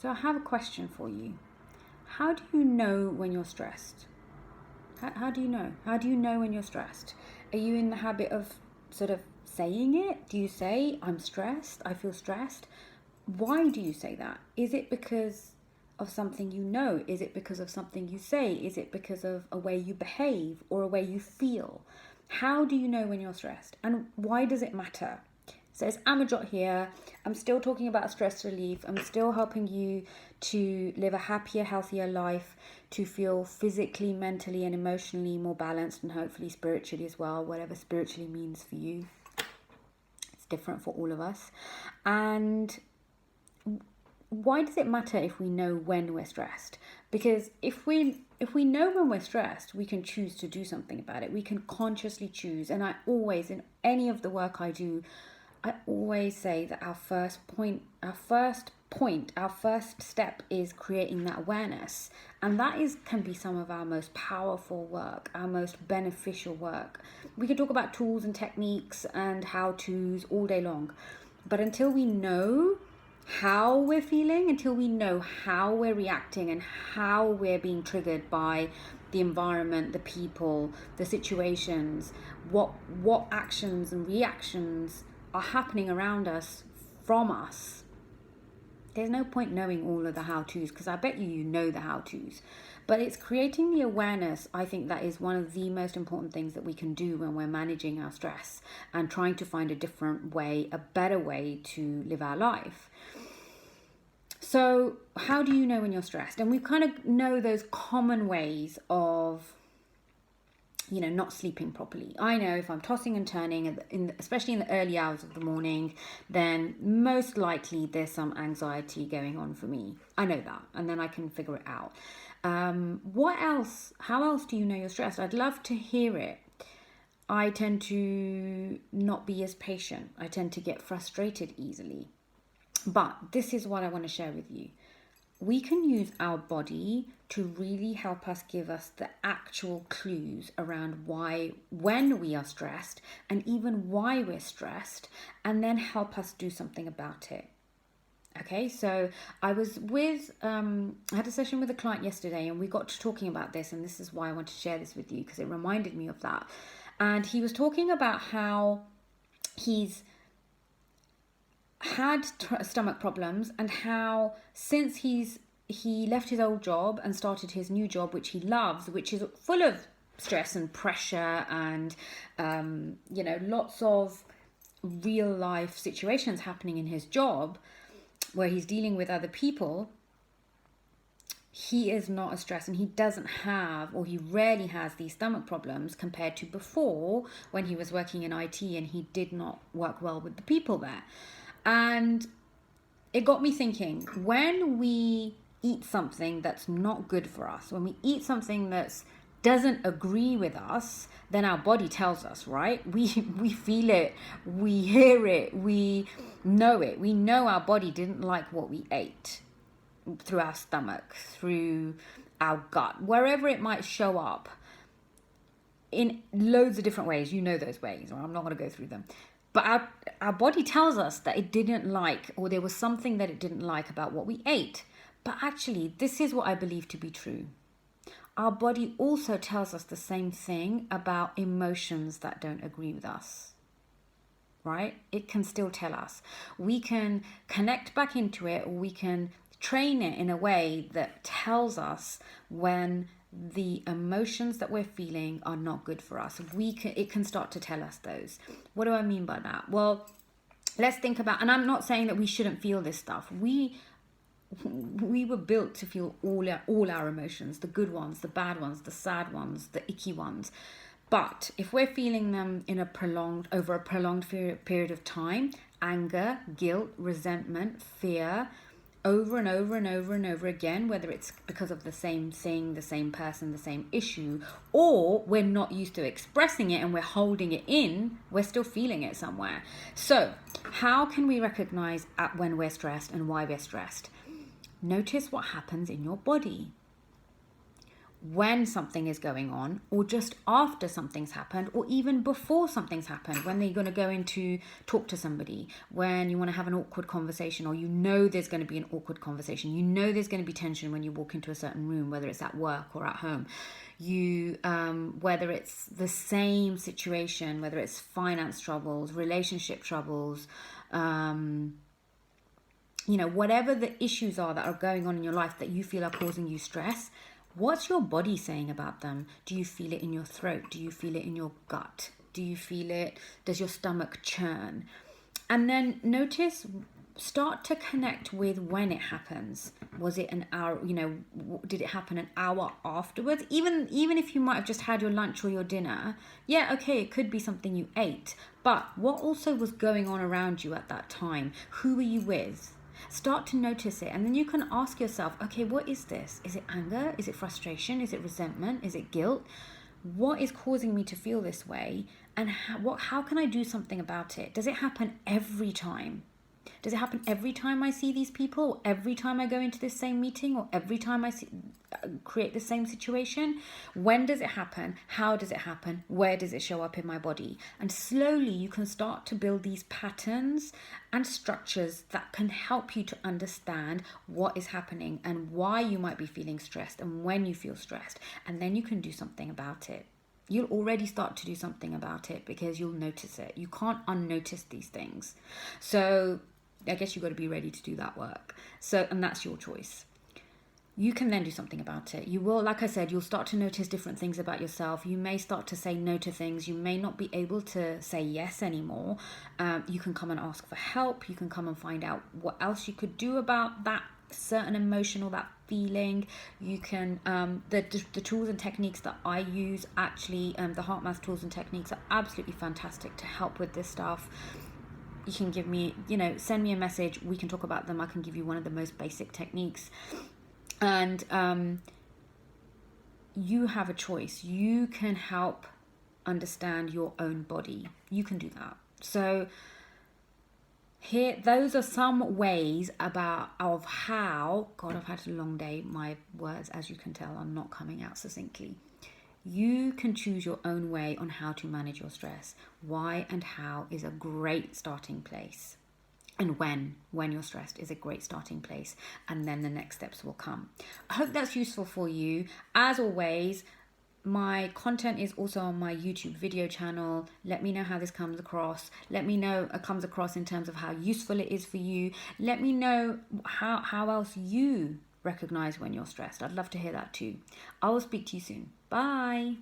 So I have a question for you. How do you know when you're stressed? How do you know? How do you know when you're stressed? Are you in the habit of sort of saying it? Do you say, I'm stressed, I feel stressed? Why do you say that? Is it because of something you know? Is it because of something you say? Is it because of a way you behave or a way you feel? How do you know when you're stressed? And why does it matter? So it's Amarjot here. I'm still talking about stress relief. I'm still helping you to live a happier, healthier life, to feel physically, mentally, and emotionally more balanced, and hopefully spiritually as well, whatever spiritually means for you. It's different for all of us. And why does it matter if we know when we're stressed? Because if we know when we're stressed, we can choose to do something about it. We can consciously choose. And I always, in any of the work I do, I always say that our first step is creating that awareness. And that can be some of our most powerful work, our most beneficial work. We can talk about tools and techniques and how-tos all day long. But until we know how we're feeling, until we know how we're reacting and how we're being triggered by the environment, the people, the situations, what actions and reactions are happening around us from us, there's no point knowing all of the how-tos, because I bet you know the how-tos. But it's creating the awareness. I think that is one of the most important things that we can do when we're managing our stress and trying to find a different way, a better way to live our life. So how do you know when you're stressed? And we kind of know those common ways of, not sleeping properly. I know if I'm tossing and turning, especially in the early hours of the morning, then most likely there's some anxiety going on for me. I know that, and then I can figure it out. What else? How else do you know you're stressed? I'd love to hear it. I tend to not be as patient. I tend to get frustrated easily. But this is what I want to share with you. We can use our body to really help us, give us the actual clues around when we are stressed, and even why we're stressed, and then help us do something about it. Okay, so I had a session with a client yesterday, and we got to talking about this, and this is why I want to share this with you, because it reminded me of that. And he was talking about how he's had stomach problems, and how since he left his old job and started his new job, which he loves, which is full of stress and pressure and lots of real life situations happening in his job where he's dealing with other people, he is not as stressed, and he doesn't have, or he rarely has, these stomach problems compared to before when he was working in IT and he did not work well with the people there. And it got me thinking, when we eat something that's not good for us, when we eat something that doesn't agree with us, then our body tells us, right? We feel it, we hear it, we know it. We know our body didn't like what we ate through our stomach, through our gut, wherever it might show up in loads of different ways. You know those ways, or I'm not going to go through them. But our body tells us that it didn't like, or there was something that it didn't like about what we ate. But actually, this is what I believe to be true. Our body also tells us the same thing about emotions that don't agree with us, right? It can still tell us. We can connect back into it, or we can train it in a way that tells us when the emotions that we're feeling are not good for us. It can start to tell us those. What do I mean by that? Well, let's think about, and I'm not saying that we shouldn't feel this stuff. We were built to feel all our emotions, the good ones, the bad ones, the sad ones, the icky ones. But if we're feeling them over a prolonged period of time, anger, guilt, resentment, fear, over and over and over and over again, whether it's because of the same thing, the same person, the same issue, or we're not used to expressing it and we're holding it in, we're still feeling it somewhere. So how can we recognize when we're stressed and why we're stressed? Notice what happens in your body. when something is going on, or just after something's happened, or even before something's happened, when you're going to go in to talk to somebody, when you want to have an awkward conversation, or there's going to be an awkward conversation, there's going to be tension when you walk into a certain room, whether it's at work or at home, whether it's the same situation, whether it's finance troubles, relationship troubles, whatever the issues are that are going on in your life that you feel are causing you stress. What's your body saying about them? Do you feel it in your throat? Do you feel it in your gut? Do you feel it? Does your stomach churn? And then start to connect with when it happens. Was it an hour, did it happen an hour afterwards? Even if you might have just had your lunch or your dinner, yeah, okay, it could be something you ate. But what also was going on around you at that time? Who were you with? Start to notice it, and then you can ask yourself, okay, what is this? Is it anger? Is it frustration? Is it resentment? Is it guilt? What is causing me to feel this way? And how can I do something about it? Does it happen every time? Does it happen every time I see these people, or every time I go into this same meeting, or every time I create the same situation? When does it happen? How does it happen? Where does it show up in my body? And slowly you can start to build these patterns and structures that can help you to understand what is happening and why you might be feeling stressed and when you feel stressed. And then you can do something about it. You'll already start to do something about it because you'll notice it. You can't unnotice these things. So I guess you've got to be ready to do that work. And that's your choice. You can then do something about it. You will, like I said, you'll start to notice different things about yourself. You may start to say no to things. You may not be able to say yes anymore. You can come and ask for help. You can come and find out what else you could do about that certain emotion or that feeling. You can, the tools and techniques that I use, actually, the heart math tools and techniques are absolutely fantastic to help with this stuff. You can give me, send me a message. We can talk about them. I can give you one of the most basic techniques. And you have a choice. You can help understand your own body. You can do that. So those are some ways of how, God, I've had a long day. My words, as you can tell, are not coming out succinctly. You can choose your own way on how to manage your stress. Why and how is a great starting place. And when you're stressed is a great starting place. And then the next steps will come. I hope that's useful for you. As always, my content is also on my YouTube video channel. Let me know how this comes across. Let me know it comes across in terms of how useful it is for you. Let me know how else you recognize when you're stressed. I'd love to hear that too. I will speak to you soon. Bye.